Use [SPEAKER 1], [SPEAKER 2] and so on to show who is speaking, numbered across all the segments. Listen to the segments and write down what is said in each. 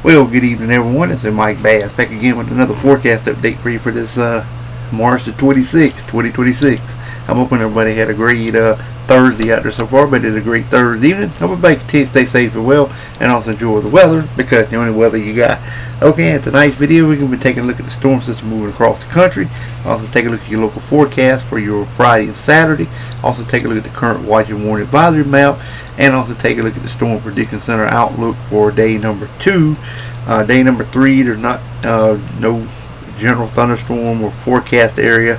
[SPEAKER 1] Well, good evening, everyone. It's Mike Bass back again with another forecast update for you for this March the 26th, 2026. I'm hoping everybody had a great Thursday out there so far, but it's a great Thursday evening. Hope everybody can stay safe and well, and also enjoy the weather, because the only weather you got. Okay, in tonight's video, we're going to be taking a look at the storm system moving across the country. Also take a look at your local forecast for your Friday and Saturday. Also take a look at the current watch and warning advisory map, and also take a look at the Storm Prediction Center outlook for day number 2. Day number 3, there's not no general thunderstorm or forecast area,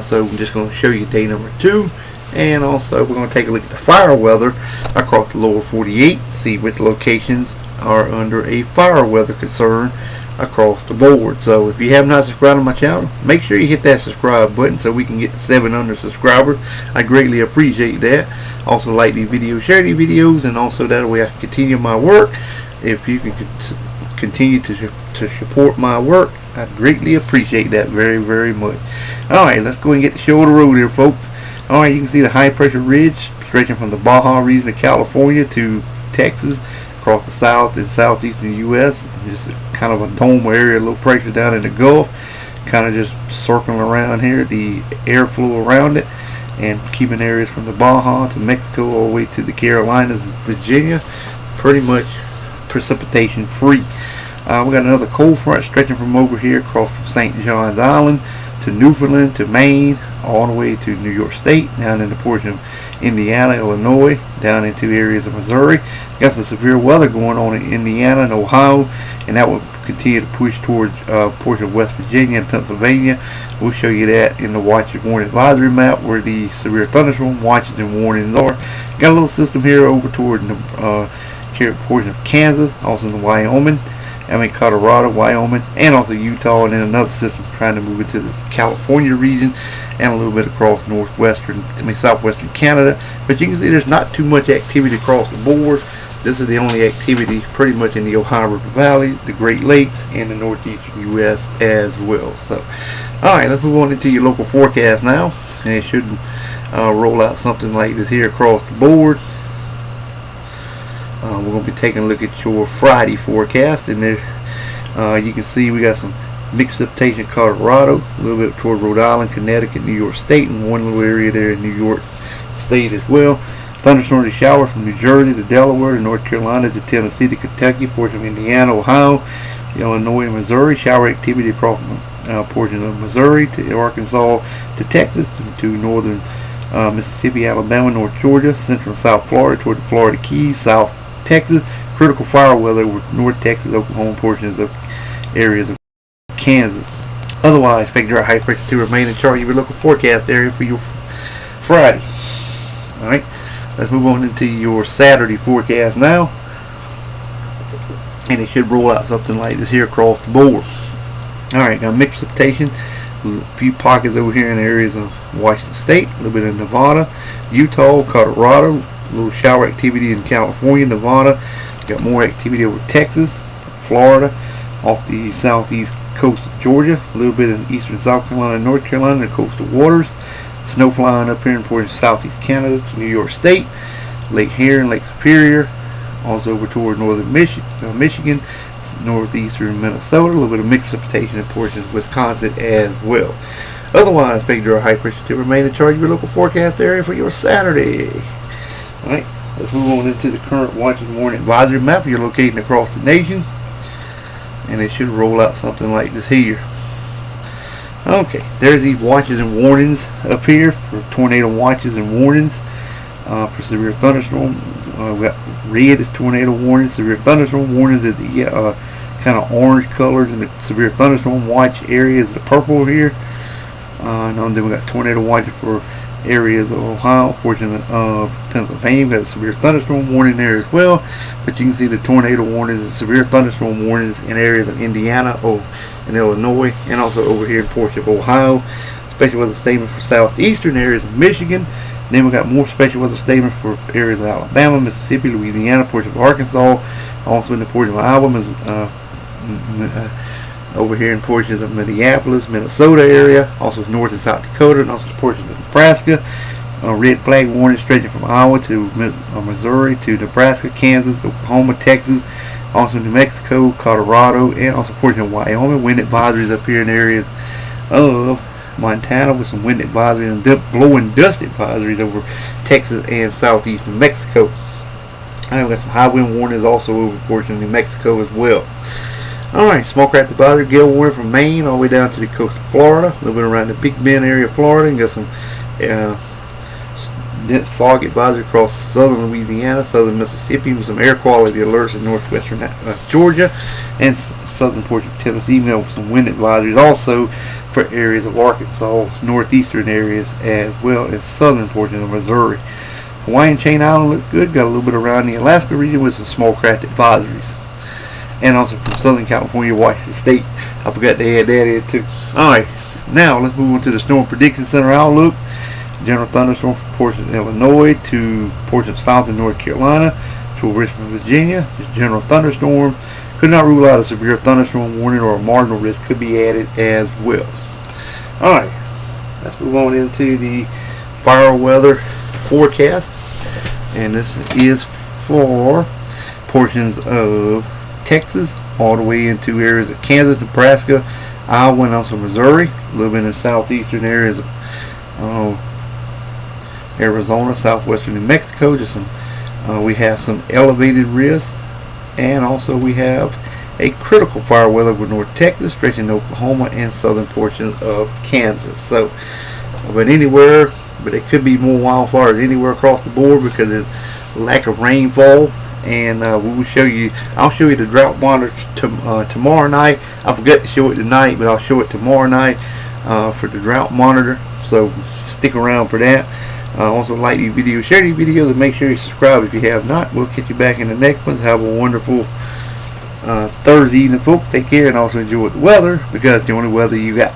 [SPEAKER 1] so I'm just going to show you day number 2. And also we're going to take a look at the fire weather across the lower 48, see which locations are under a fire weather concern across the board. So if you have not subscribed to my channel, make sure you hit that subscribe button so we can get to 700 subscribers. I greatly appreciate that. Also like these videos, share these videos, and also that way I can continue my work. If you can continue to support my work, I greatly appreciate that very, very much. Alright, let's go and get the show on the road here, folks. Alright, you can see the high pressure ridge stretching from the Baja region of California to Texas, across the south and southeastern U.S. Just kind of a dome area, low pressure down in the Gulf, kind of just circling around here, the airflow around it, and keeping areas from the Baja to Mexico all the way to the Carolinas and Virginia pretty much precipitation free. We got another cold front stretching from over here across from St. John's Island to Newfoundland to Maine, all the way to New York State, down in the portion of Indiana, Illinois, down into areas of Missouri. Got some severe weather going on in Indiana and Ohio, and that will continue to push towards portion of West Virginia and Pennsylvania. We'll show you that in the watch and warning advisory map where the severe thunderstorm watches and warnings are. Got a little system here over toward the portion of Kansas, also in Wyoming, Colorado, Wyoming, and also Utah, and then another system trying to move into the California region and a little bit across southwestern Canada. But you can see there's not too much activity across the board. This is the only activity pretty much in the Ohio River Valley, the Great Lakes, and the northeastern U.S. as well. So, alright, let's move on into your local forecast now, and it should roll out something like this here across the board. We're going to be taking a look at your Friday forecast, and there you can see we got some mixed precipitation in Colorado, a little bit toward Rhode Island, Connecticut, New York State, and one little area there in New York State as well. Thunderstorms and showers from New Jersey to Delaware to North Carolina to Tennessee to Kentucky, portion of Indiana, Ohio, Illinois, and Missouri. Shower activity across portion of Missouri to Arkansas to Texas to northern Mississippi, Alabama, North Georgia, central and south Florida toward the Florida Keys, south Texas. Critical fire weather with North Texas, Oklahoma, portions of areas of Kansas. Otherwise, expect dry high pressure to remain in charge of your local forecast area for your Friday. Alright, let's move on into your Saturday forecast now. And it should roll out something like this here across the board. Alright, got mixed precipitation. A few pockets over here in areas of Washington State, a little bit in Nevada, Utah, Colorado, a little shower activity in California, Nevada. Got more activity over Texas, Florida, off the southeast coast of Georgia, a little bit in eastern South Carolina and North Carolina, the coastal waters. Snow flying up here in portions of southeast Canada to New York State, Lake Huron, Lake Superior, also over toward northern Michigan, northeastern Minnesota, a little bit of mixed precipitation in portions of Wisconsin as well. Otherwise, expect dry high pressure to remain in charge of your local forecast area for your Saturday. Alright, let's move on into the current watch and warning advisory map. You're located across the nation, and it should roll out something like this here. Okay, there's these watches and warnings up here for tornado watches and warnings for severe thunderstorm. We got red is tornado warnings, severe thunderstorm warnings is the kind of orange colored, and the severe thunderstorm watch area is the purple here. And then we got tornado watches for areas of Ohio, portion of Pennsylvania. We got a severe thunderstorm warning there as well, but you can see the tornado warnings and severe thunderstorm warnings in areas of Indiana and Illinois, and also over here in portion of Ohio. Special weather statement for southeastern areas of Michigan. Then we got more special weather statements for areas of Alabama, Mississippi, Louisiana, portion of Arkansas, also in the portion of Iowa, over here in portions of Minneapolis, Minnesota area, also North and South Dakota, and also portions of Nebraska. Red flag warning stretching from Iowa to Missouri to Nebraska, Kansas, Oklahoma, Texas, Also New Mexico, Colorado, and also portion of Wyoming. Wind advisories up here in areas of Montana with some wind advisories and blowing dust advisories over Texas and southeast New Mexico. And we got some high wind warnings also over portion of New Mexico as well. Alright, small craft advisory, gale warning from Maine all the way down to the coast of Florida, a little bit around the Big Bend area of Florida, and got some dense fog advisory across southern Louisiana, southern Mississippi, with some air quality alerts in northwestern Georgia and southern portion of Tennessee, with some wind advisories also for areas of Arkansas, northeastern areas, as well as southern portion of Missouri. Hawaiian Chain Island looks good, got a little bit around the Alaska region with some small craft advisories. And also from Southern California, Washington State. I forgot to add that in too. Alright, now let's move on to the Storm Prediction Center outlook. General thunderstorm from portions of Illinois to portions of South and North Carolina to Richmond, Virginia. Just general thunderstorm. Could not rule out a severe thunderstorm warning or a marginal risk could be added as well. Alright, let's move on into the fire weather forecast. And this is for portions of Texas all the way into areas of Kansas, Nebraska, Iowa, and also Missouri. A little bit in the southeastern areas of Arizona, southwestern New Mexico. Just some, we have some elevated risk, and also we have a critical fire weather with North Texas, stretching to Oklahoma and southern portions of Kansas. So, but it could be more wildfires anywhere across the board because there's lack of rainfall. And we will show you. I'll show you the drought monitor tomorrow night. I forgot to show it tonight, but I'll show it tomorrow night for the drought monitor. So stick around for that. Also like these videos, share these videos, and make sure you subscribe if you have not. We'll catch you back in the next ones. Have a wonderful Thursday evening, folks. Take care and also enjoy the weather because it's the only weather you got.